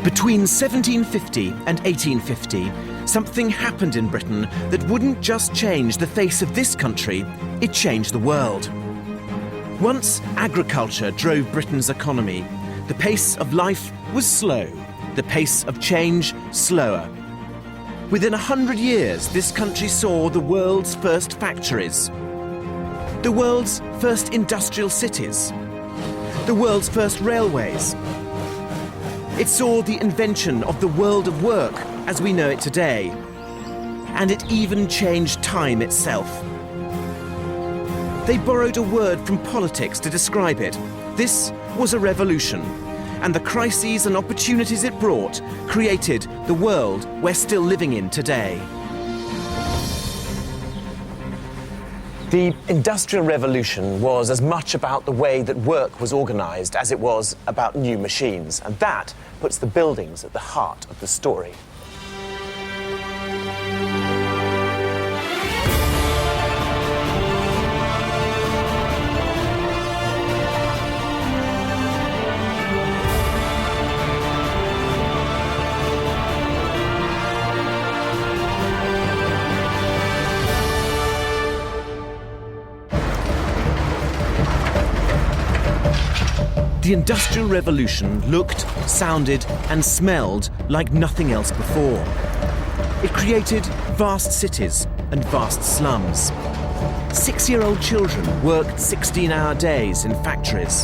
Between 1750 and 1850, something happened in Britain that wouldn't just change the face of this country, it changed the world. Once agriculture drove Britain's economy, the pace of life was slow, the pace of change slower. Within 100 years, this country saw the world's first factories, the world's first industrial cities, the world's first railways. It saw the invention of the world of work as we know it today, and it even changed time itself. They borrowed a word from politics to describe it. This was a revolution, and the crises and opportunities it brought created the world we're still living in today. The Industrial Revolution was as much about the way that work was organised as it was about new machines, and that puts the buildings at the heart of the story. The Industrial Revolution looked, sounded and smelled like nothing else before. It created vast cities and vast slums. 6-year-old children worked 16-hour days in factories.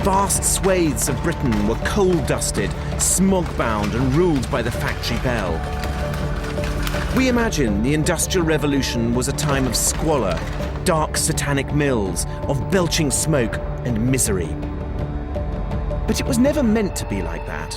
Vast swathes of Britain were coal-dusted, smog-bound and ruled by the factory bell. We imagine the Industrial Revolution was a time of squalor, dark satanic mills, of belching smoke and misery. But it was never meant to be like that.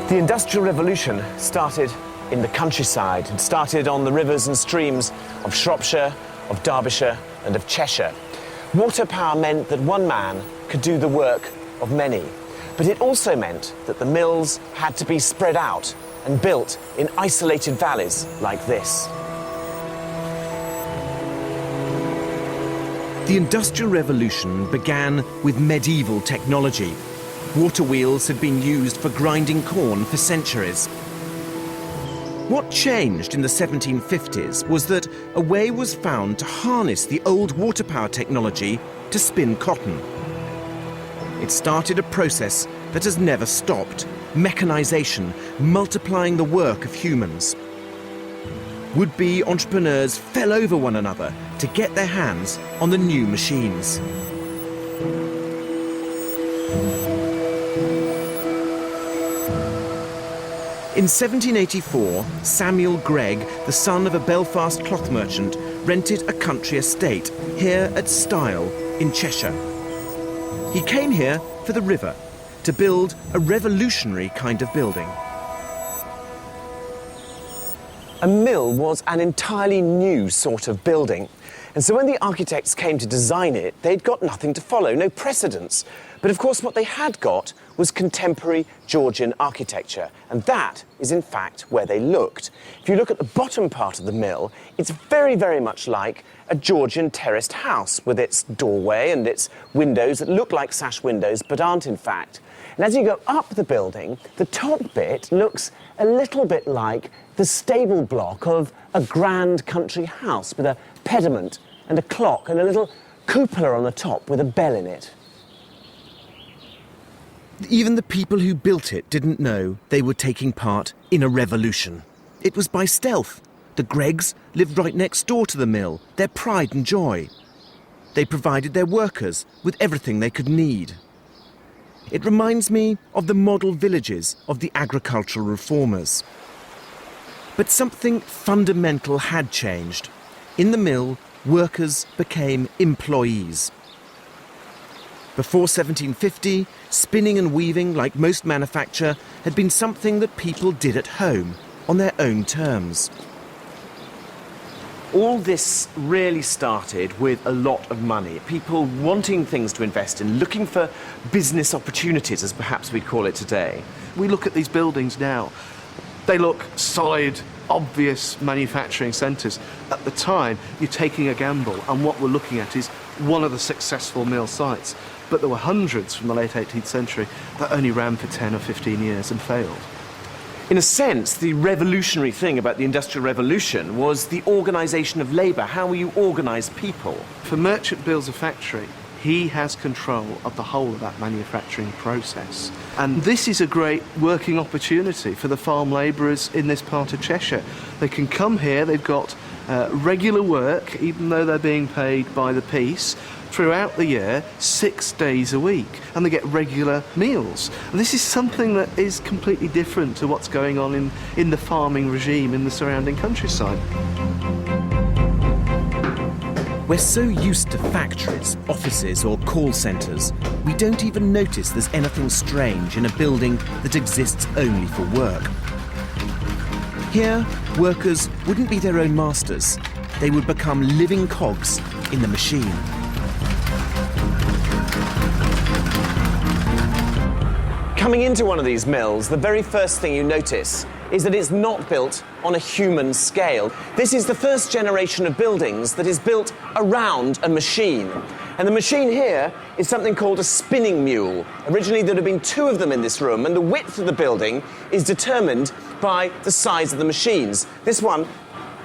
The Industrial Revolution started in the countryside. It started on the rivers and streams of Shropshire, of Derbyshire and of Cheshire. Water power meant that one man could do the work of many. But it also meant that the mills had to be spread out and built in isolated valleys like this. The Industrial Revolution began with medieval technology. Water wheels had been used for grinding corn for centuries. What changed in the 1750s was that a way was found to harness the old water power technology to spin cotton. It started a process that has never stopped, mechanisation, multiplying the work of humans. Would-be entrepreneurs fell over one another to get their hands on the new machines. In 1784, Samuel Gregg, the son of a Belfast cloth merchant, rented a country estate here at Stile in Cheshire. He came here for the river, to build a revolutionary kind of building. A mill was an entirely new sort of building. And so when the architects came to design it, they'd got nothing to follow, no precedents. But of course what they had got was contemporary Georgian architecture. And that is in fact where they looked. If you look at the bottom part of the mill, it's very, very much like a Georgian terraced house with its doorway and its windows that look like sash windows but aren't in fact. And as you go up the building, the top bit looks a little bit like the stable block of a grand country house with a pediment and a clock and a little cupola on the top with a bell in it. Even the people who built it didn't know they were taking part in a revolution. It was by stealth. The Greggs lived right next door to the mill, their pride and joy. They provided their workers with everything they could need. It reminds me of the model villages of the agricultural reformers. But something fundamental had changed. In the mill, workers became employees. Before 1750, spinning and weaving, like most manufacture, had been something that people did at home, on their own terms. All this really started with a lot of money. People wanting things to invest in, looking for business opportunities, as perhaps we'd call it today. We look at these buildings now, They look solid, obvious manufacturing centres. At the time, you're taking a gamble, and what we're looking at is one of the successful mill sites. But there were hundreds from the late 18th century that only ran for 10 or 15 years and failed. In a sense, the revolutionary thing about the Industrial Revolution was the organisation of labour, how you organise people. For Merchant builds a factory, he has control of the whole of that manufacturing process. And this is a great working opportunity for the farm labourers in this part of Cheshire. They can come here, they've got regular work, even though they're being paid by the piece, throughout the year, 6 days a week, and they get regular meals. And this is something that is completely different to what's going on in the farming regime in the surrounding countryside. We're so used to factories, offices or call centres, we don't even notice there's anything strange in a building that exists only for work. Here, workers wouldn't be their own masters. They would become living cogs in the machine. Coming into one of these mills, the very first thing you notice is that it's not built on a human scale. This is the first generation of buildings that is built around a machine. And the machine here is something called a spinning mule. Originally, there had been 2 of them in this room, and the width of the building is determined by the size of the machines. This one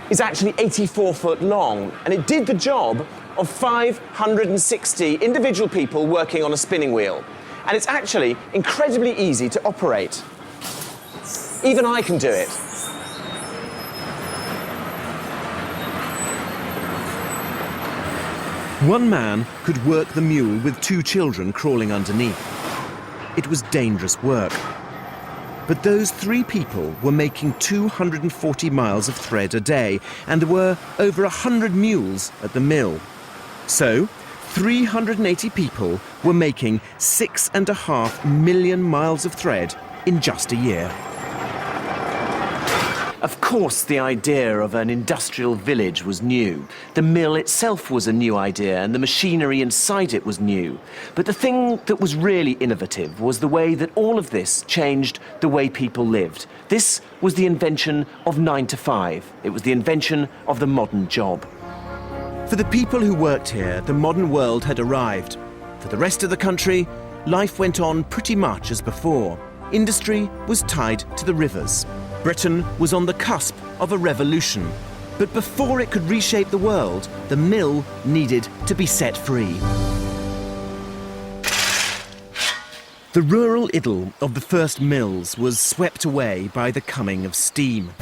is actually 84 foot long, and it did the job of 560 individual people working on a spinning wheel. And it's actually incredibly easy to operate. Even I can do it. One man could work the mule with 2 children crawling underneath. It was dangerous work. But those 3 people were making 240 miles of thread a day, and there were over 100 mules at the mill. So, 380 people were making 6.5 million miles of thread in just a year. Of course, the idea of an industrial village was new. The mill itself was a new idea, and the machinery inside it was new. But the thing that was really innovative was the way that all of this changed the way people lived. This was the invention of 9 to 5. It was the invention of the modern job. For the people who worked here, the modern world had arrived. For the rest of the country, life went on pretty much as before. Industry was tied to the rivers. Britain was on the cusp of a revolution. But before it could reshape the world, the mill needed to be set free. The rural idyll of the first mills was swept away by the coming of steam.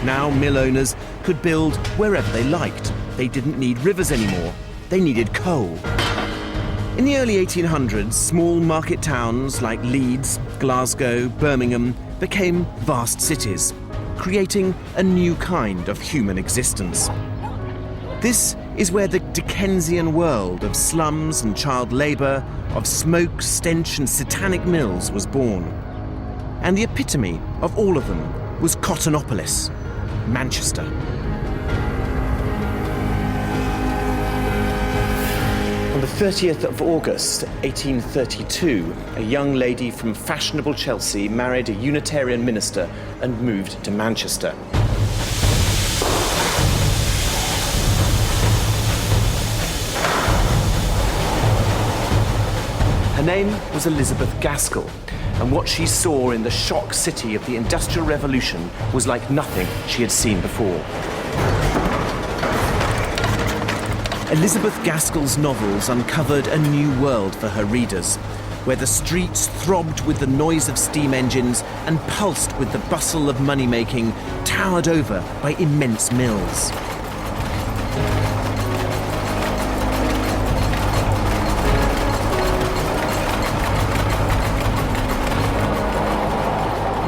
Now mill owners could build wherever they liked. They didn't need rivers anymore. They needed coal. In the early 1800s, small market towns like Leeds, Glasgow, Birmingham became vast cities, creating a new kind of human existence. This is where the Dickensian world of slums and child labour, of smoke, stench and satanic mills was born. And the epitome of all of them was Cottonopolis, Manchester. On the 30th of August, 1832, a young lady from fashionable Chelsea married a Unitarian minister and moved to Manchester. Her name was Elizabeth Gaskell, and what she saw in the shock city of the Industrial Revolution was like nothing she had seen before. Elizabeth Gaskell's novels uncovered a new world for her readers, where the streets throbbed with the noise of steam engines and pulsed with the bustle of money-making, towered over by immense mills.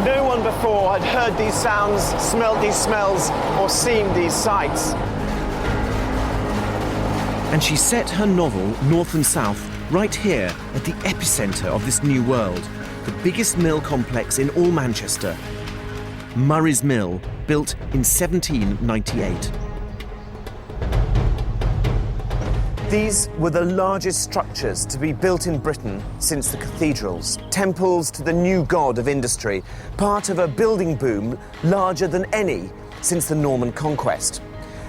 No one before had heard these sounds, smelled these smells, or seen these sights. And she set her novel, North and South, right here at the epicentre of this new world, the biggest mill complex in all Manchester, Murray's Mill, built in 1798. These were the largest structures to be built in Britain since the cathedrals, temples to the new god of industry, part of a building boom larger than any since the Norman conquest.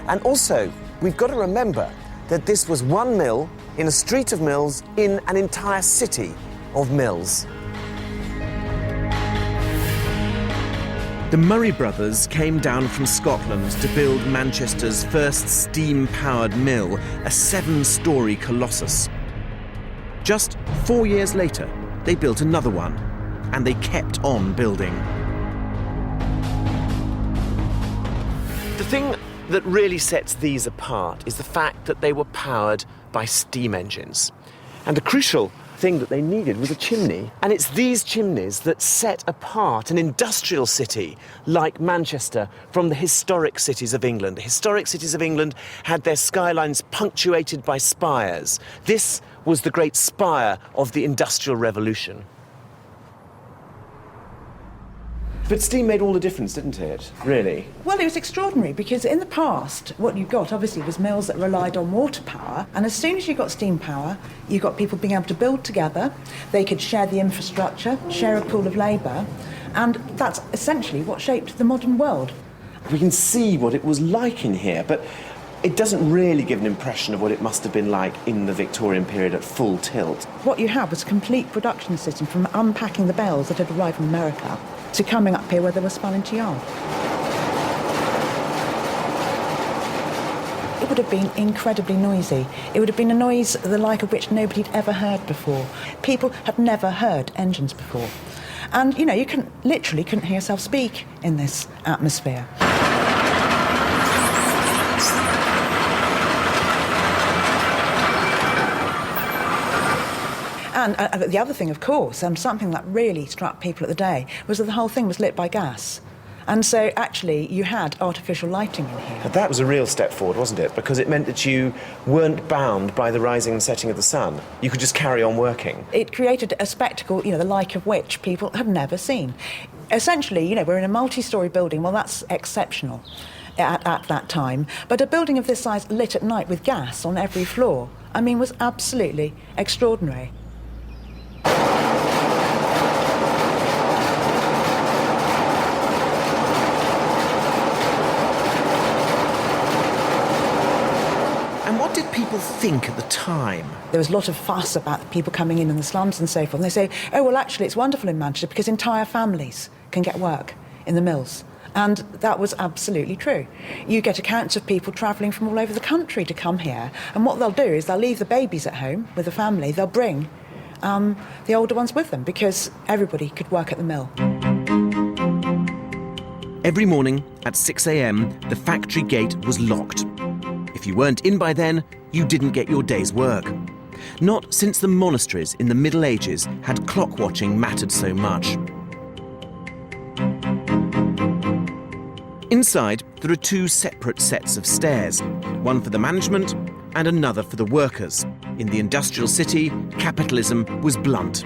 And also, we've got to remember that this was one mill in a street of mills in an entire city of mills. The Murray brothers came down from Scotland to build Manchester's first steam-powered mill, a 7-storey colossus. Just 4 years later, they built another one, and they kept on building. The thing that really sets these apart is the fact that they were powered by steam engines. And the crucial thing that they needed was a chimney. And it's these chimneys that set apart an industrial city like Manchester from the historic cities of England. The historic cities of England had their skylines punctuated by spires. This was the great spire of the Industrial Revolution. But steam made all the difference, didn't it? Really? Well, it was extraordinary because in the past, what you got obviously was mills that relied on water power, and as soon as you got steam power, you got people being able to build together. They could share the infrastructure, share a pool of labour, and that's essentially what shaped the modern world. We can see what it was like in here, but it doesn't really give an impression of what it must have been like in the Victorian period at full tilt. What you had was a complete production system, from unpacking the bales that had arrived from America to coming up here where they were spun into yarn. It would have been incredibly noisy. It would have been a noise the like of which nobody had ever heard before. People had never heard engines before. And, you know, you literally couldn't hear yourself speak in this atmosphere. And the other thing, of course, and something that really struck people at the day, was that the whole thing was lit by gas. And so, actually, you had artificial lighting in here. But that was a real step forward, wasn't it? Because it meant that you weren't bound by the rising and setting of the sun. You could just carry on working. It created a spectacle, you know, the like of which people have never seen. Essentially, you know, we're in a multi-storey building. Well, that's exceptional at that time. But a building of this size lit at night with gas on every floor, I mean, was absolutely extraordinary. People think at the time. There was a lot of fuss about people coming in the slums and so forth. And they say, oh, well, actually, it's wonderful in Manchester because entire families can get work in the mills. And that was absolutely true. You get accounts of people travelling from all over the country to come here. And what they'll do is they'll leave the babies at home with the family. They'll bring the older ones with them because everybody could work at the mill. Every morning at 6 a.m, the factory gate was locked. If you weren't in by then, you didn't get your day's work. Not since the monasteries in the Middle Ages had clock watching mattered so much. Inside, there are 2 separate sets of stairs, one for the management and another for the workers. In the industrial city, capitalism was blunt.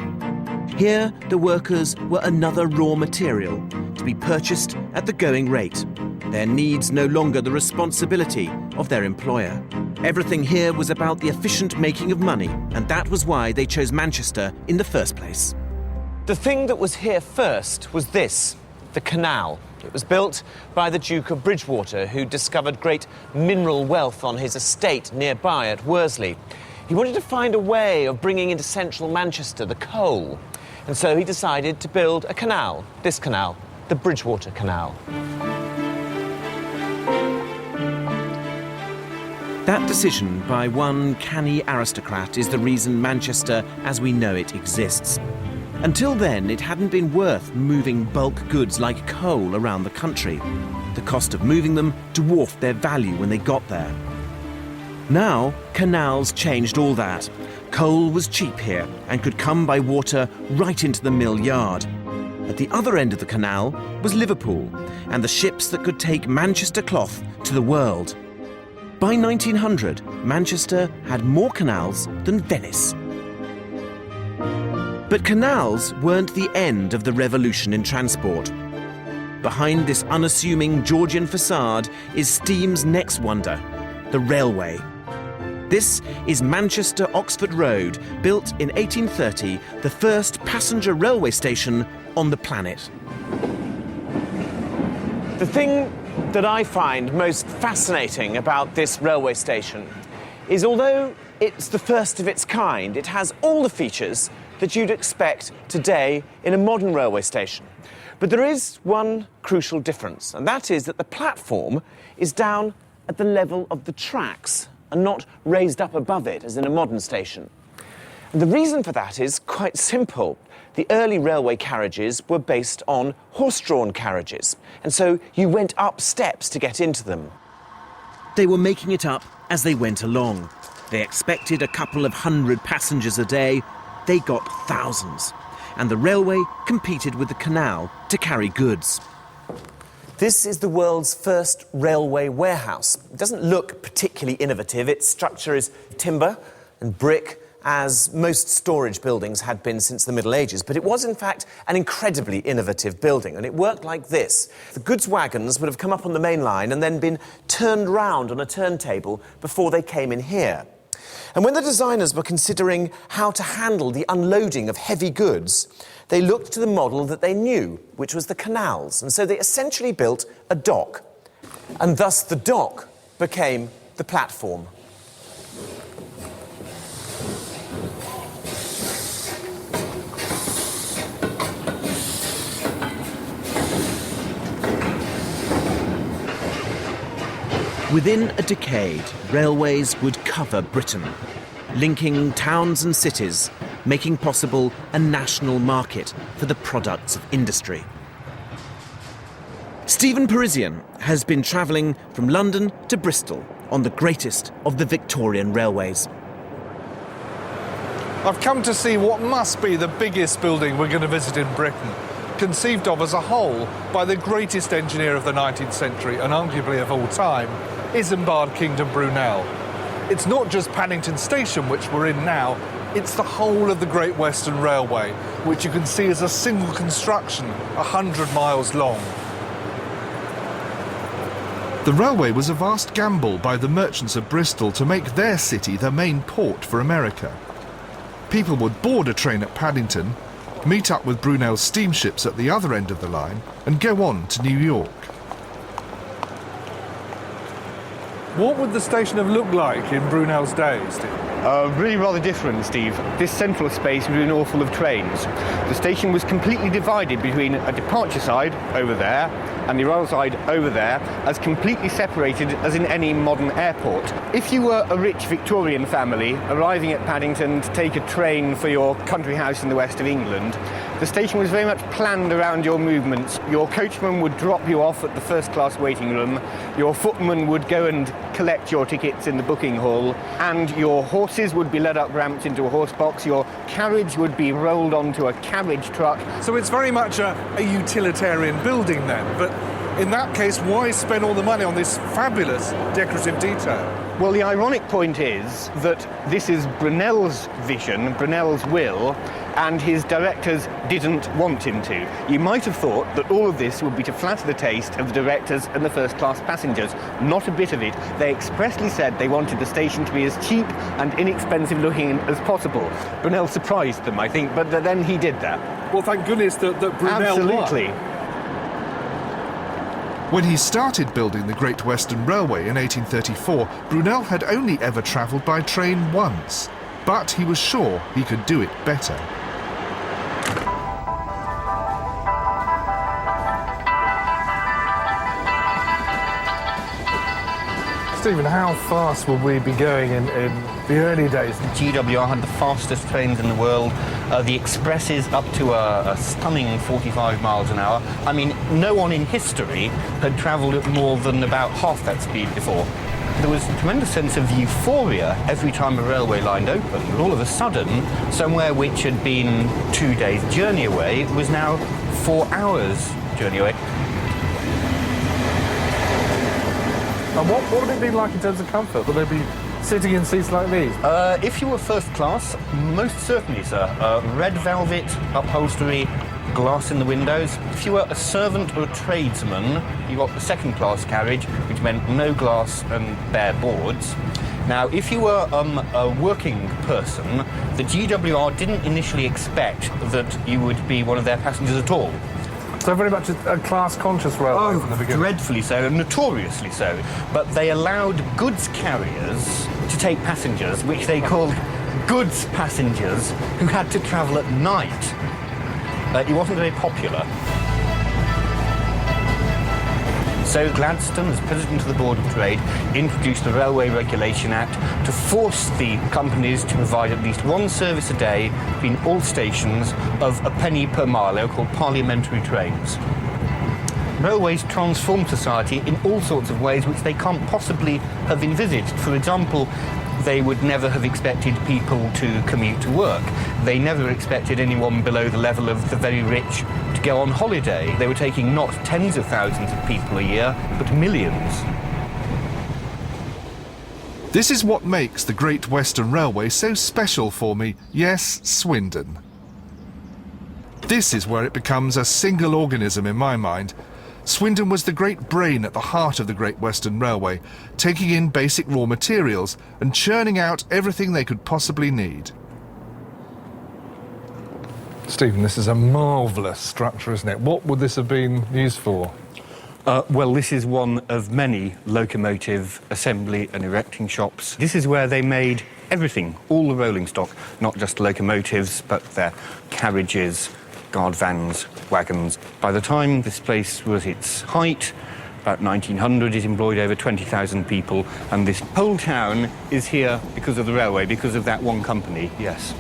Here, the workers were another raw material to be purchased at the going rate. Their needs no longer the responsibility of their employer. Everything here was about the efficient making of money, and that was why they chose Manchester in the first place. The thing that was here first was this, the canal. It was built by the Duke of Bridgewater, who discovered great mineral wealth on his estate nearby at Worsley. He wanted to find a way of bringing into central Manchester the coal, and so he decided to build a canal, this canal, the Bridgewater Canal. That decision by one canny aristocrat is the reason Manchester as we know it exists. Until then, it hadn't been worth moving bulk goods like coal around the country. The cost of moving them dwarfed their value when they got there. Now, canals changed all that. Coal was cheap here and could come by water right into the mill yard. At the other end of the canal was Liverpool and the ships that could take Manchester cloth to the world. By 1900, Manchester had more canals than Venice. But canals weren't the end of the revolution in transport. Behind this unassuming Georgian facade is steam's next wonder, the railway. This is Manchester-Oxford Road, built in 1830, the first passenger railway station on the planet. The thing that I find most fascinating about this railway station is, although it's the first of its kind, it has all the features that you'd expect today in a modern railway station. But there is one crucial difference, and that is that the platform is down at the level of the tracks and not raised up above it as in a modern station. And the reason for that is quite simple. The early railway carriages were based on horse-drawn carriages, and so you went up steps to get into them. They were making it up as they went along. They expected a couple of hundred passengers a day. They got thousands. And the railway competed with the canal to carry goods. This is the world's first railway warehouse. It doesn't look particularly innovative. Its structure is timber and brick, as most storage buildings had been since the Middle Ages, but it was in fact an incredibly innovative building, and it worked like this. The goods wagons would have come up on the main line and then been turned round on a turntable before they came in here. And when the designers were considering how to handle the unloading of heavy goods, they looked to the model that they knew, which was the canals, and so they essentially built a dock, and thus the dock became the platform. Within a decade, railways would cover Britain, linking towns and cities, making possible a national market for the products of industry. Stephen Parisian has been travelling from London to Bristol on the greatest of the Victorian railways. I've come to see what must be the biggest building we're going to visit in Britain, conceived of as a whole by the greatest engineer of the 19th century and arguably of all time, Isambard Kingdom Brunel. It's not just Paddington Station, which we're in now, it's the whole of the Great Western Railway, which you can see as a single construction, 100 miles long. The railway was a vast gamble by the merchants of Bristol to make their city the main port for America. People would board a train at Paddington, meet up with Brunel's steamships at the other end of the line, and go on to New York. What would the station have looked like in Brunel's days, Steve? Really rather different, Steve. This central space was an awful of trains. The station was completely divided between a departure side over there and the arrival side over there, as completely separated as in any modern airport. If you were a rich Victorian family arriving at Paddington to take a train for your country house in the west of England, the station was very much planned around your movements. Your coachman would drop you off at the first-class waiting room, your footman would go and collect your tickets in the booking hall, and your horses would be led up ramps into a horse box, your carriage would be rolled onto a carriage truck. So it's very much a utilitarian building then, but in that case, why spend all the money on this fabulous decorative detail? Well, the ironic point is that this is Brunel's vision, Brunel's will, and his directors didn't want him to. You might have thought that all of this would be to flatter the taste of the directors and the first-class passengers. Not a bit of it. They expressly said they wanted the station to be as cheap and inexpensive looking as possible. Brunel surprised them, I think, but then he did that. Well, thank goodness that Brunel Absolutely. won. When he started building the Great Western Railway in 1834, Brunel had only ever travelled by train once, but he was sure he could do it better. Stephen, how fast would we be going in the early days? GWR had the fastest trains in the world. The expresses up to a stunning 45 miles an hour. I mean, no one in history had travelled at more than about half that speed before. There was a tremendous sense of euphoria every time a railway line opened. All of a sudden, somewhere which had been 2 days' journey away was now 4 hours' journey away. And what would it be like in terms of comfort? Would they be sitting in seats like these? If you were first class, most certainly, sir. Red velvet upholstery, glass in the windows. If you were a servant or a tradesman, you got the second class carriage, which meant no glass and bare boards. Now, if you were a working person, the GWR didn't initially expect that you would be one of their passengers at all. So very much a class-conscious railway from the beginning. Dreadfully so, and notoriously so. But they allowed goods carriers to take passengers, which they called goods passengers, who had to travel at night. It wasn't very popular. So Gladstone, as President of the Board of Trade, introduced the Railway Regulation Act to force the companies to provide at least one service a day between all stations of a penny per mile. They were called parliamentary trains. Railways transformed society in all sorts of ways which they can't possibly have envisaged. For example, they would never have expected people to commute to work. They never expected anyone below the level of the very rich to go on holiday. They were taking not tens of thousands of people a year, but millions. This is what makes the Great Western Railway so special for me. Yes, Swindon. This is where it becomes a single organism in my mind. Swindon was the great brain at the heart of the Great Western Railway, taking in basic raw materials and churning out everything they could possibly need. Stephen, this is a marvellous structure, isn't it? What would this have been used for? Well, this is one of many locomotive assembly and erecting shops. This is where they made everything, all the rolling stock, not just locomotives, but their carriages, guard vans, wagons. By the time this place was its height, about 1900, it employed over 20,000 people, and this whole town is here because of the railway, because of that one company, yes.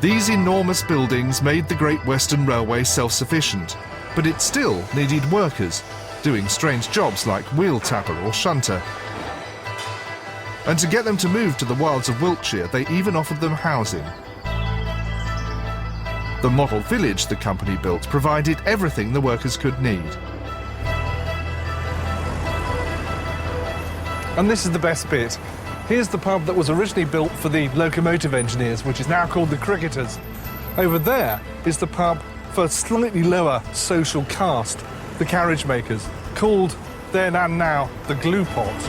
These enormous buildings made the Great Western Railway self-sufficient, but it still needed workers, doing strange jobs like wheel tapper or shunter. And to get them to move to the wilds of Wiltshire, they even offered them housing. The model village the company built provided everything the workers could need. And this is the best bit. Here's the pub that was originally built for the locomotive engineers, which is now called the Cricketers. Over there is the pub for slightly lower social caste, the carriage makers, called then and now the Glue Pot.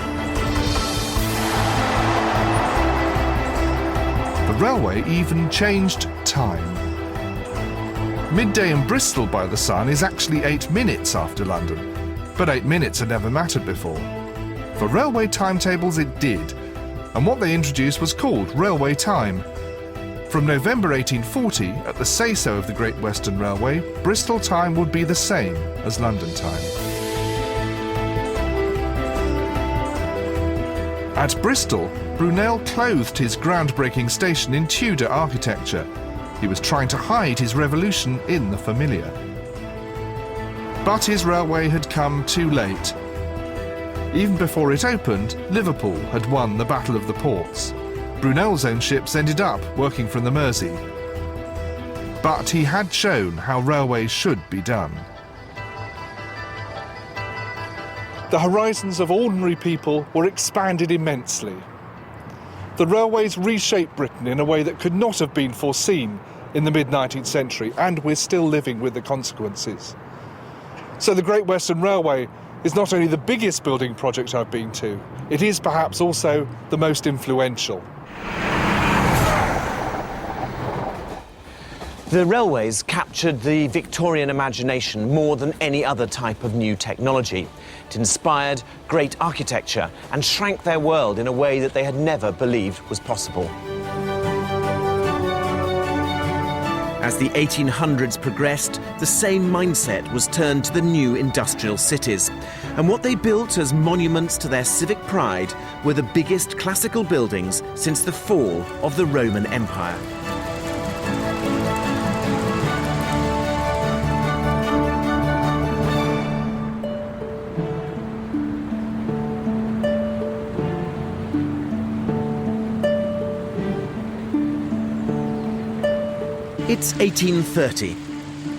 The railway even changed time. Midday in Bristol by the Sun is actually 8 minutes after London, but 8 minutes had never mattered before. For railway timetables it did, and what they introduced was called railway time. From November 1840, at the say-so of the Great Western Railway, Bristol time would be the same as London time. At Bristol, Brunel clothed his groundbreaking station in Tudor architecture. He was trying to hide his revolution in the familiar. But his railway had come too late. Even before it opened, Liverpool had won the Battle of the Ports. Brunel's own ships ended up working from the Mersey. But he had shown how railways should be done. The horizons of ordinary people were expanded immensely. The railways reshaped Britain in a way that could not have been foreseen in the mid-19th century, and we're still living with the consequences. So the Great Western Railway is not only the biggest building project I've been to, it is perhaps also the most influential. The railways captured the Victorian imagination more than any other type of new technology. It inspired great architecture and shrank their world in a way that they had never believed was possible. As the 1800s progressed, the same mindset was turned to the new industrial cities. And what they built as monuments to their civic pride were the biggest classical buildings since the fall of the Roman Empire. It's 1830.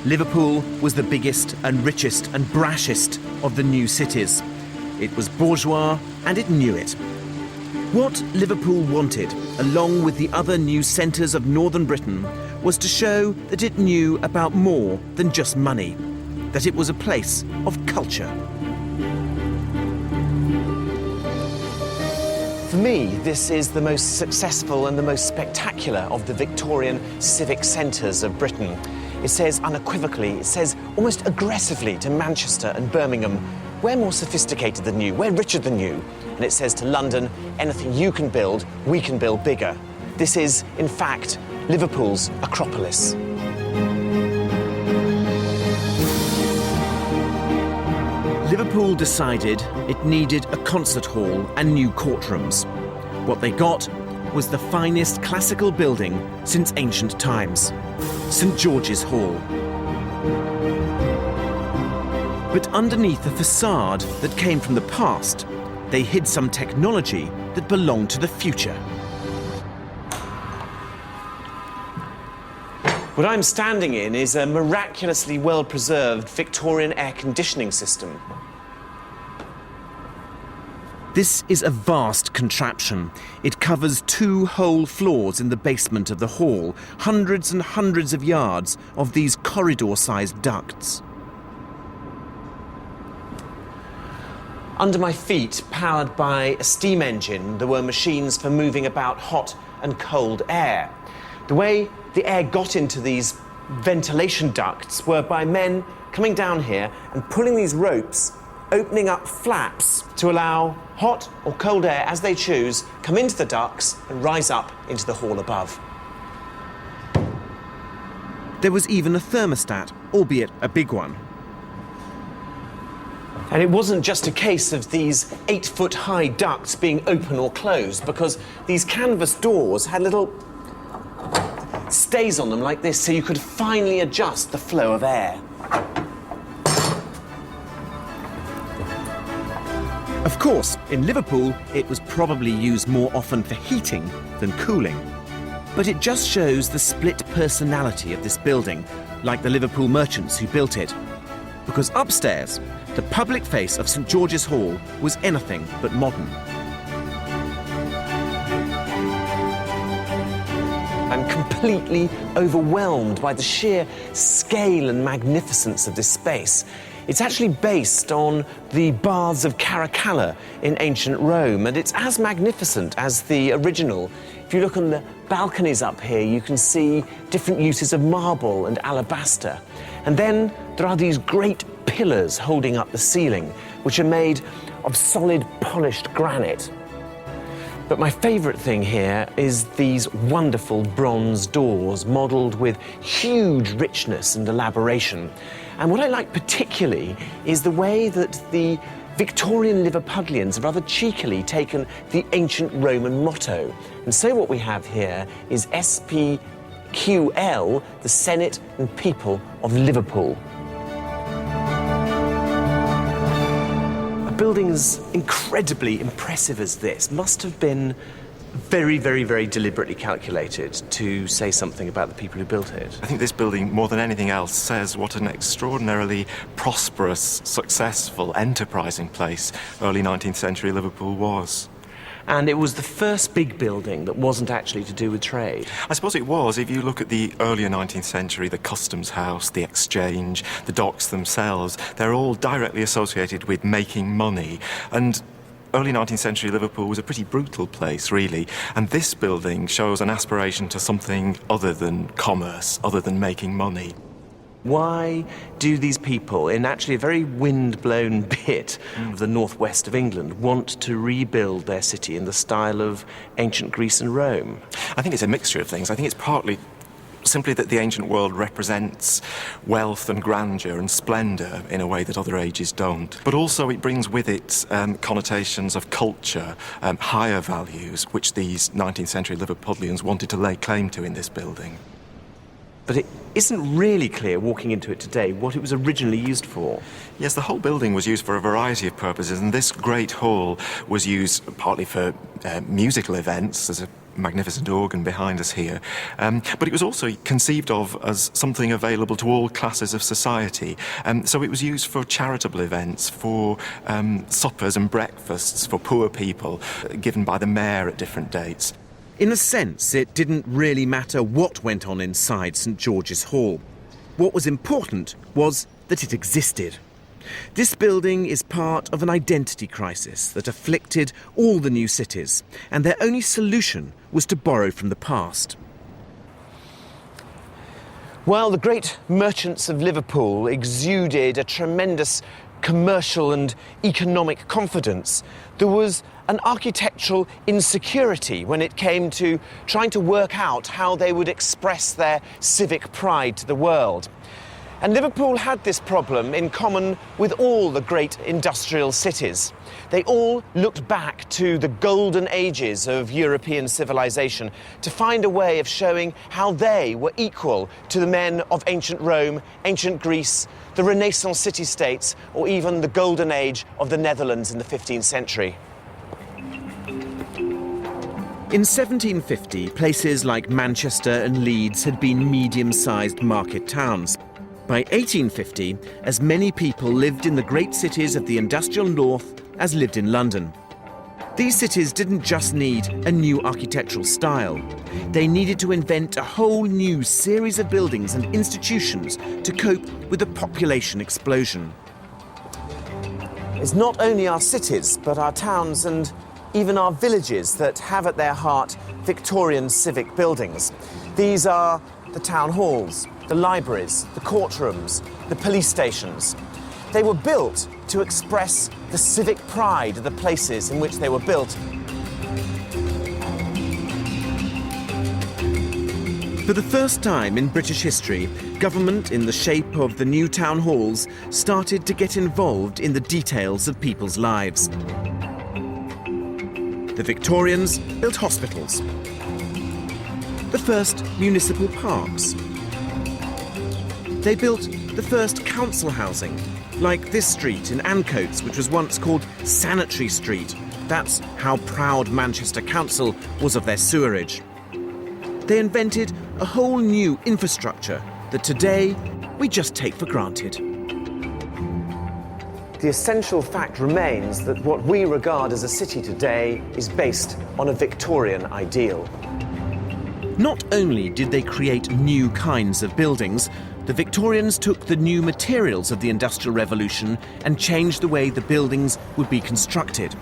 Liverpool was the biggest and richest and brashest of the new cities. It was bourgeois and it knew it. What Liverpool wanted, along with the other new centres of northern Britain, was to show that it knew about more than just money, that it was a place of culture. For me, this is the most successful and the most spectacular of the Victorian civic centres of Britain. It says unequivocally, it says almost aggressively to Manchester and Birmingham, we're more sophisticated than you, we're richer than you. And it says to London, anything you can build, we can build bigger. This is, in fact, Liverpool's Acropolis. Liverpool decided it needed a concert hall and new courtrooms. What they got was the finest classical building since ancient times, St George's Hall. But underneath a facade that came from the past, they hid some technology that belonged to the future. What I'm standing in is a miraculously well-preserved Victorian air conditioning system. This is a vast contraption. It covers 2 whole floors in the basement of the hall, hundreds and hundreds of yards of these corridor-sized ducts. Under my feet, powered by a steam engine, there were machines for moving about hot and cold air. The way the air got into these ventilation ducts were by men coming down here and pulling these ropes, opening up flaps to allow hot or cold air, as they choose, come into the ducts and rise up into the hall above. There was even a thermostat, albeit a big one. And it wasn't just a case of these 8-foot-high ducts being open or closed, because these canvas doors had little stays on them like this, so you could finely adjust the flow of air. Of course, in Liverpool, it was probably used more often for heating than cooling. But it just shows the split personality of this building, like the Liverpool merchants who built it. Because upstairs, the public face of St George's Hall was anything but modern. I'm completely overwhelmed by the sheer scale and magnificence of this space. It's actually based on the baths of Caracalla in ancient Rome, and it's as magnificent as the original. If you look on the balconies up here, you can see different uses of marble and alabaster. And then there are these great pillars holding up the ceiling, which are made of solid polished granite. But my favourite thing here is these wonderful bronze doors, modelled with huge richness and elaboration. And what I like particularly is the way that the Victorian Liverpudlians have rather cheekily taken the ancient Roman motto. And so what we have here is SPQL, the Senate and People of Liverpool. A building as incredibly impressive as this must have been very, very, very deliberately calculated to say something about the people who built it. I think this building, more than anything else, says what an extraordinarily prosperous, successful, enterprising place early 19th century Liverpool was. And it was the first big building that wasn't actually to do with trade. I suppose it was. If you look at the earlier 19th century, the customs house, the exchange, the docks themselves, they're all directly associated with making money. And early 19th century Liverpool was a pretty brutal place, really. And this building shows an aspiration to something other than commerce, other than making money. Why do these people, in actually a very wind-blown bit of the northwest of England, want to rebuild their city in the style of ancient Greece and Rome? I think it's a mixture of things. I think it's partly simply that the ancient world represents wealth and grandeur and splendour in a way that other ages don't. But also it brings with it connotations of culture, higher values, which these 19th century Liverpudlians wanted to lay claim to in this building. But it isn't really clear, walking into it today, what it was originally used for. Yes, the whole building was used for a variety of purposes, and this great hall was used partly for musical events. There's a magnificent organ behind us here. But it was also conceived of as something available to all classes of society. So it was used for charitable events, for suppers and breakfasts for poor people, given by the mayor at different dates. In a sense, it didn't really matter what went on inside St George's Hall. What was important was that it existed. This building is part of an identity crisis that afflicted all the new cities, and their only solution was to borrow from the past. While the great merchants of Liverpool exuded a tremendous commercial and economic confidence, there was an architectural insecurity when it came to trying to work out how they would express their civic pride to the world. And Liverpool had this problem in common with all the great industrial cities. They all looked back to the golden ages of European civilization to find a way of showing how they were equal to the men of ancient Rome, ancient Greece, the Renaissance city-states, or even the golden age of the Netherlands in the 15th century. In 1750, places like Manchester and Leeds had been medium-sized market towns. By 1850, as many people lived in the great cities of the industrial north as lived in London. These cities didn't just need a new architectural style. They needed to invent a whole new series of buildings and institutions to cope with the population explosion. It's not only our cities, but our towns and even our villages that have at their heart Victorian civic buildings. These are the town halls, the libraries, the courtrooms, the police stations. They were built to express the civic pride of the places in which they were built. For the first time in British history, government in the shape of the new town halls started to get involved in the details of people's lives. The Victorians built hospitals, the first municipal parks. They built the first council housing, like this street in Ancoats, which was once called Sanitary Street. That's how proud Manchester Council was of their sewerage. They invented a whole new infrastructure that today we just take for granted. The essential fact remains that what we regard as a city today is based on a Victorian ideal. Not only did they create new kinds of buildings, the Victorians took the new materials of the Industrial Revolution and changed the way the buildings would be constructed.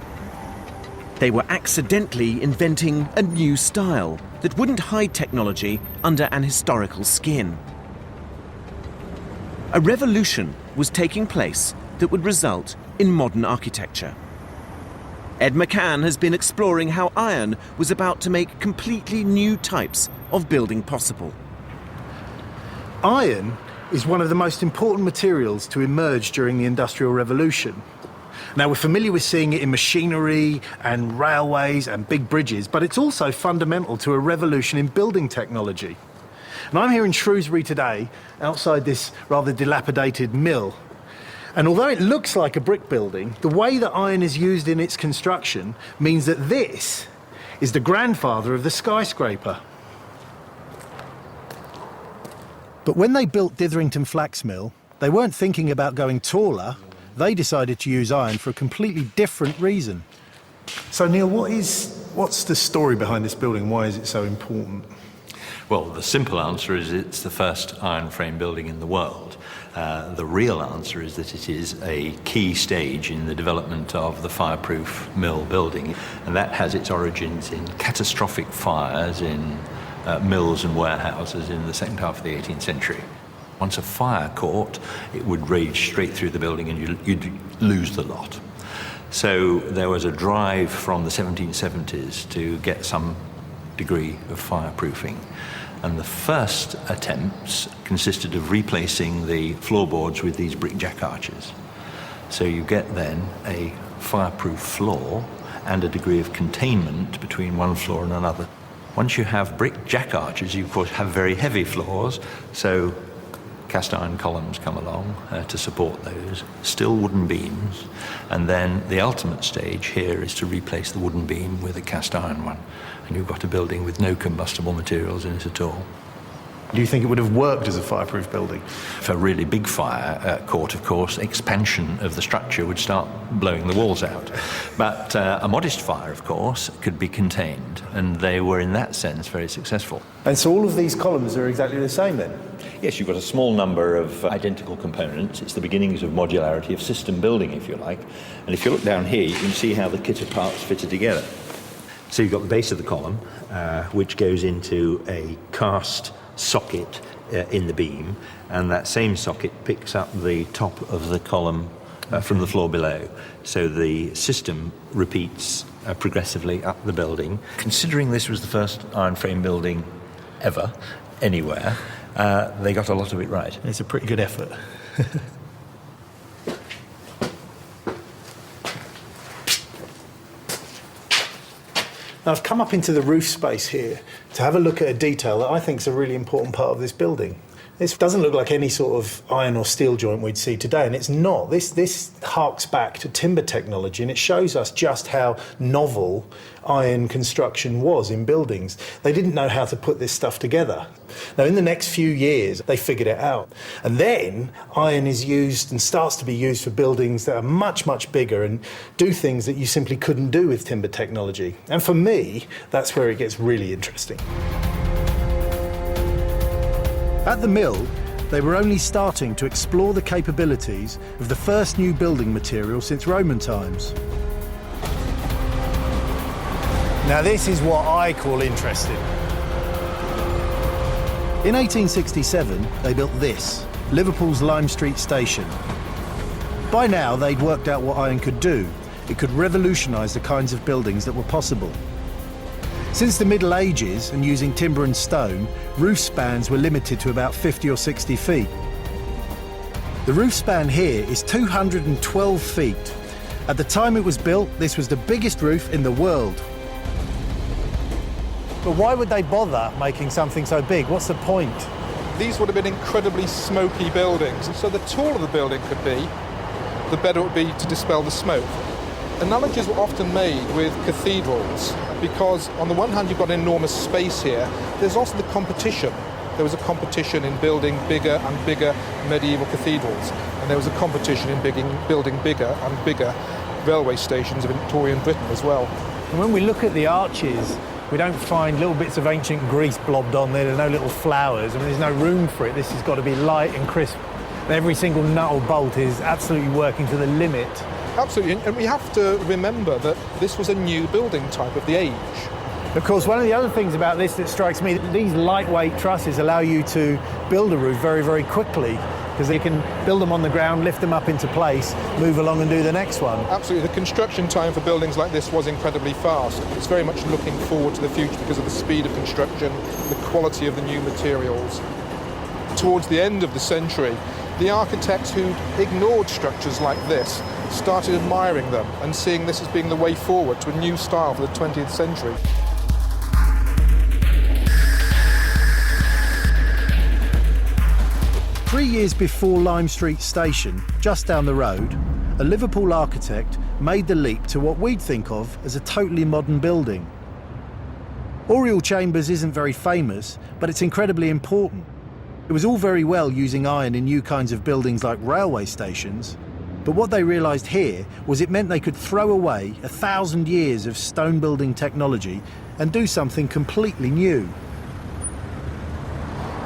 They were accidentally inventing a new style that wouldn't hide technology under an historical skin. A revolution was taking place that would result in modern architecture. Ed McCann has been exploring how iron was about to make completely new types of building possible. Iron is one of the most important materials to emerge during the Industrial Revolution. Now, we're familiar with seeing it in machinery and railways and big bridges, but it's also fundamental to a revolution in building technology. And I'm here in Shrewsbury today, outside this rather dilapidated mill. And although it looks like a brick building, the way that iron is used in its construction means that this is the grandfather of the skyscraper. But when they built Ditherington Flax Mill, they weren't thinking about going taller. They decided to use iron for a completely different reason. So, Neil, what's the story behind this building? Why is it so important? Well, the simple answer is it's the first iron frame building in the world. The real answer is that it is a key stage in the development of the fireproof mill building, and that has its origins in catastrophic fires in mills and warehouses in the second half of the 18th century. Once a fire caught, it would rage straight through the building and you'd lose the lot. So there was a drive from the 1770s to get some degree of fireproofing. And the first attempts consisted of replacing the floorboards with these brick jack arches. So you get then a fireproof floor and a degree of containment between one floor and another. Once you have brick jack arches, you of course have very heavy floors, so cast iron columns come along to support those, still wooden beams, and then the ultimate stage here is to replace the wooden beam with a cast iron one, and you've got a building with no combustible materials in it at all. Do you think it would have worked as a fireproof building? For a really big fire caught, of course, expansion of the structure would start blowing the walls out. But a modest fire, of course, could be contained, and they were in that sense very successful. And so all of these columns are exactly the same then? Yes, you've got a small number of identical components. It's the beginnings of modularity, of system building, if you like. And if you look down here, you can see how the kit of parts fitted together. So you've got the base of the column, which goes into a cast socket in the beam, and that same socket picks up the top of the column from the floor below. So the system repeats progressively up the building. Considering this was the first iron frame building ever, anywhere, they got a lot of it right. It's a pretty good effort. Now, I've come up into the roof space here to have a look at a detail that I think is a really important part of this building. This doesn't look like any sort of iron or steel joint we'd see today, and it's not. This harks back to timber technology, and it shows us just how novel iron construction was in buildings. They didn't know how to put this stuff together. Now, in the next few years, they figured it out. And then iron is used and starts to be used for buildings that are much, much bigger and do things that you simply couldn't do with timber technology. And for me, that's where it gets really interesting. At the mill, they were only starting to explore the capabilities of the first new building material since Roman times. Now, this is what I call interesting. In 1867, they built this, Liverpool's Lime Street Station. By now, they'd worked out what iron could do. It could revolutionise the kinds of buildings that were possible. Since the Middle Ages, and using timber and stone, roof spans were limited to about 50 or 60 feet. The roof span here is 212 feet. At the time it was built, this was the biggest roof in the world. But why would they bother making something so big? What's the point? These would have been incredibly smoky buildings, and so the taller the building could be, the better it would be to dispel the smoke. Analogies were often made with cathedrals because on the one hand you've got enormous space here, there's also the competition. There was a competition in building bigger and bigger medieval cathedrals, and there was a competition in building bigger and bigger railway stations of Victorian Britain as well. And when we look at the arches, we don't find little bits of ancient Greece blobbed on there. There are no little flowers. I mean, there's no room for it. This has got to be light and crisp. Every single nut or bolt is absolutely working to the limit. Absolutely, and we have to remember that this was a new building type of the age. Of course, one of the other things about this that strikes me, these lightweight trusses allow you to build a roof very, very quickly, because you can build them on the ground, lift them up into place, move along and do the next one. Absolutely, the construction time for buildings like this was incredibly fast. It's very much looking forward to the future because of the speed of construction, the quality of the new materials. Towards the end of the century, the architects who'd ignored structures like this started admiring them and seeing this as being the way forward to a new style for the 20th century. Three years before Lime Street Station, just down the road, a Liverpool architect made the leap to what we'd think of as a totally modern building. Oriel Chambers isn't very famous, but it's incredibly important. It was all very well using iron in new kinds of buildings like railway stations, but what they realised here was it meant they could throw away 1,000 years of stone building technology and do something completely new.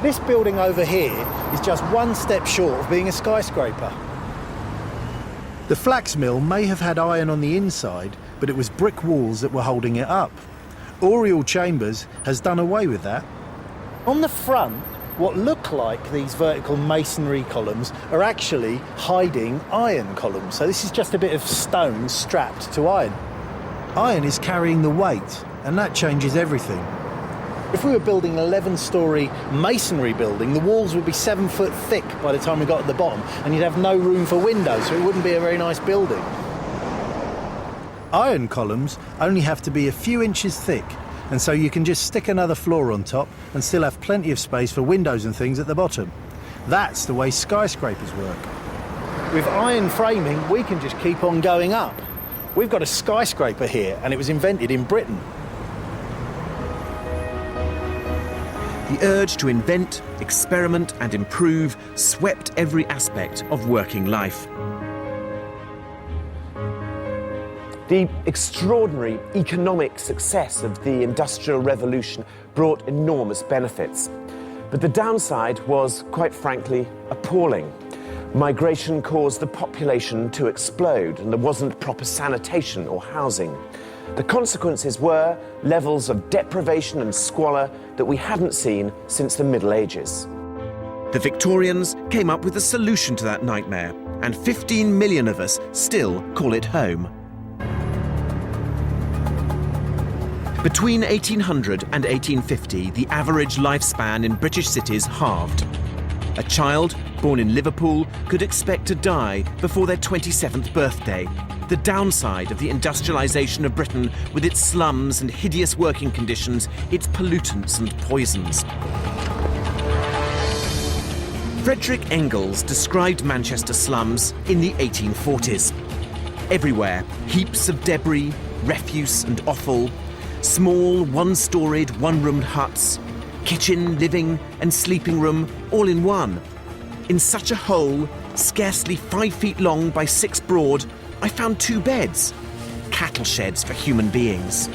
This building over here is just one step short of being a skyscraper. The flax mill may have had iron on the inside, but it was brick walls that were holding it up. Oriel Chambers has done away with that. On the front, what look like these vertical masonry columns are actually hiding iron columns. So this is just a bit of stone strapped to iron. Iron is carrying the weight, and that changes everything. If we were building an 11-storey masonry building, the walls would be 7 foot thick by the time we got to the bottom, and you'd have no room for windows, so it wouldn't be a very nice building. Iron columns only have to be a few inches thick, and so you can just stick another floor on top and still have plenty of space for windows and things at the bottom. That's the way skyscrapers work. With iron framing, we can just keep on going up. We've got a skyscraper here, and it was invented in Britain. The urge to invent, experiment and improve swept every aspect of working life. The extraordinary economic success of the Industrial Revolution brought enormous benefits. But the downside was, quite frankly, appalling. Migration caused the population to explode, and there wasn't proper sanitation or housing. The consequences were levels of deprivation and squalor that we hadn't seen since the Middle Ages. The Victorians came up with a solution to that nightmare, and 15 million of us still call it home. Between 1800 and 1850, the average lifespan in British cities halved. A child born in Liverpool could expect to die before their 27th birthday. The downside of the industrialisation of Britain, with its slums and hideous working conditions, its pollutants and poisons. Frederick Engels described Manchester slums in the 1840s. Everywhere, heaps of debris, refuse and offal, small one-storied, one-roomed huts, kitchen, living and sleeping room all in one. In such a hole, scarcely 5 feet long by 6 broad, I found 2 beds, cattle sheds for human beings.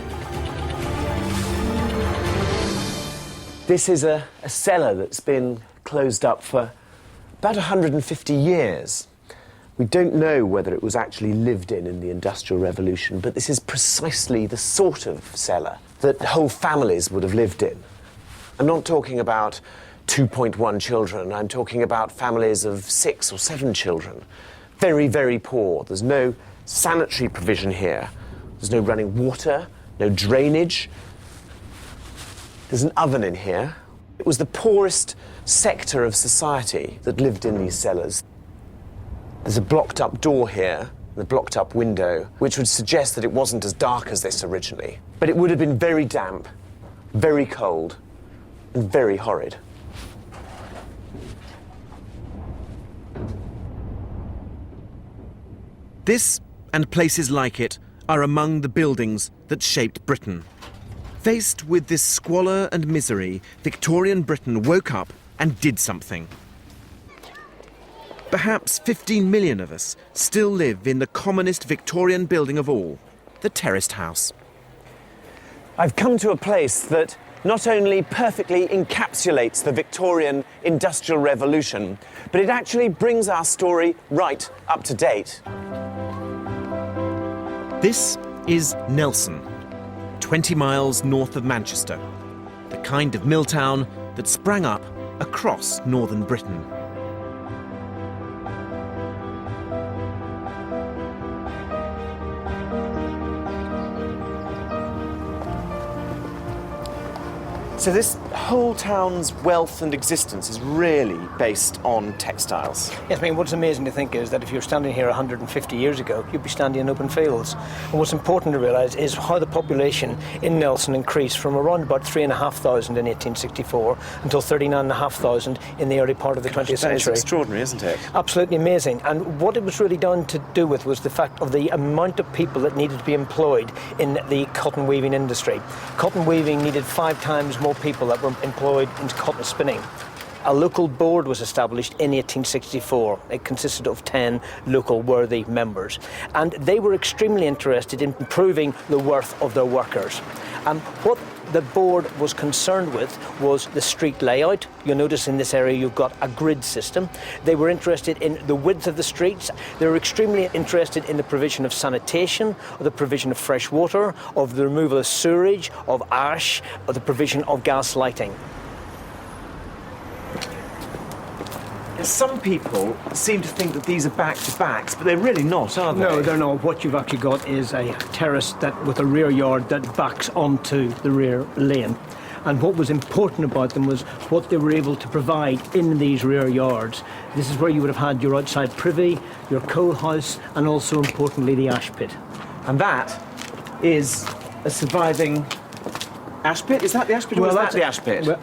This is a cellar that's been closed up for about 150 years. We don't know whether it was actually lived in the Industrial Revolution, but this is precisely the sort of cellar that whole families would have lived in. I'm not talking about 2.1 children, I'm talking about families of 6 or 7 children. Very, very poor. There's no sanitary provision here. There's no running water, no drainage. There's an oven in here. It was the poorest sector of society that lived in these cellars. There's a blocked up door here, and a blocked up window, which would suggest that it wasn't as dark as this originally. But it would have been very damp, very cold, and very horrid. This, and places like it, are among the buildings that shaped Britain. Faced with this squalor and misery, Victorian Britain woke up and did something. Perhaps 15 million of us still live in the commonest Victorian building of all, the terraced house. I've come to a place that not only perfectly encapsulates the Victorian Industrial Revolution, but it actually brings our story right up to date. This is Nelson, 20 miles north of Manchester, the kind of mill town that sprang up across northern Britain. So this whole town's wealth and existence is really based on textiles. Yes, I mean, what's amazing to think is that if you're standing here 150 years ago, you'd be standing in open fields. And what's important to realise is how the population in Nelson increased from around about 3,500 in 1864 until 39,500 in the early part of the 20th century. That is extraordinary, isn't it? Absolutely amazing. And what it was really done to do with was the fact of the amount of people that needed to be employed in the cotton weaving industry. Cotton weaving needed 5 times more people that were employed in cotton spinning. A local board was established in 1864. It consisted of 10 local worthy members. And they were extremely interested in improving the worth of their workers. What the board was concerned with was the street layout. You'll notice in this area you've got a grid system. They were interested in the width of the streets. They were extremely interested in the provision of sanitation, of the provision of fresh water, of the removal of sewerage, of ash, of the provision of gas lighting. Some people seem to think that these are back-to-backs, but they're really not, are they? No, they're not. What you've actually got is a terrace with a rear yard that backs onto the rear lane. And what was important about them was what they were able to provide in these rear yards. This is where you would have had your outside privy, your coal house, and also, importantly, the ash pit. And that is a surviving ash pit? Is that the ash pit, or is that the ash pit? Well,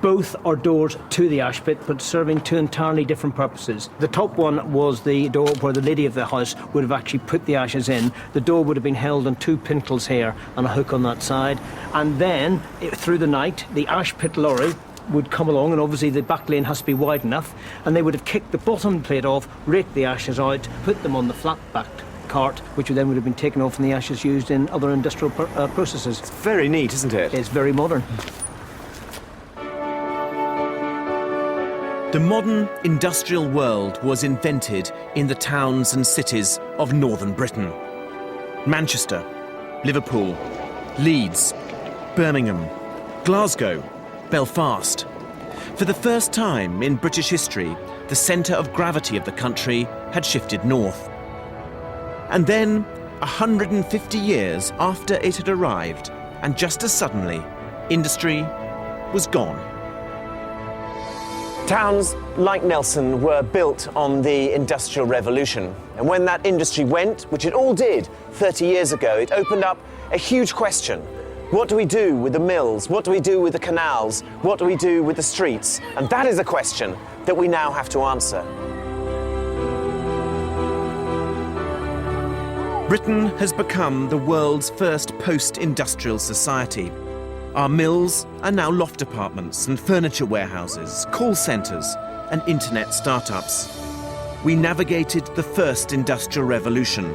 both are doors to the ash pit, but serving 2 entirely different purposes. The top one was the door where the lady of the house would have actually put the ashes in. The door would have been held on 2 pintles here and a hook on that side. And then, through the night, the ash pit lorry would come along, and obviously the back lane has to be wide enough, and they would have kicked the bottom plate off, raked the ashes out, put them on the flat-backed cart, which then would have been taken off and the ashes used in other industrial processes. It's very neat, isn't it? It's very modern. The modern industrial world was invented in the towns and cities of northern Britain. Manchester, Liverpool, Leeds, Birmingham, Glasgow, Belfast. For the first time in British history, the centre of gravity of the country had shifted north. And then, 150 years after it had arrived, and just as suddenly, industry was gone. Towns like Nelson were built on the Industrial Revolution. And when that industry went, which it all did 30 years ago, it opened up a huge question. What do we do with the mills? What do we do with the canals? What do we do with the streets? And that is a question that we now have to answer. Britain has become the world's first post-industrial society. Our mills are now loft apartments and furniture warehouses, call centres and internet startups. We navigated the first industrial revolution,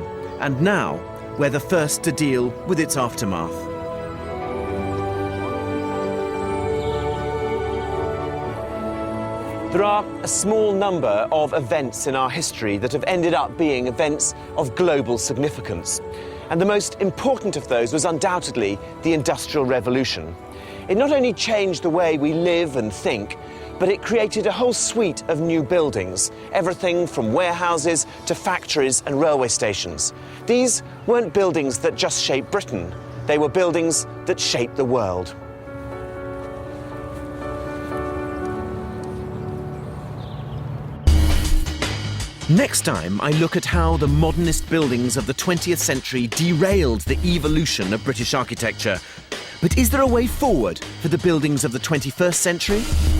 and now we're the first to deal with its aftermath. There are a small number of events in our history that have ended up being events of global significance. And the most important of those was undoubtedly the Industrial Revolution. It not only changed the way we live and think, but it created a whole suite of new buildings, everything from warehouses to factories and railway stations. These weren't buildings that just shaped Britain, they were buildings that shaped the world. Next time, I look at how the modernist buildings of the 20th century derailed the evolution of British architecture. But is there a way forward for the buildings of the 21st century?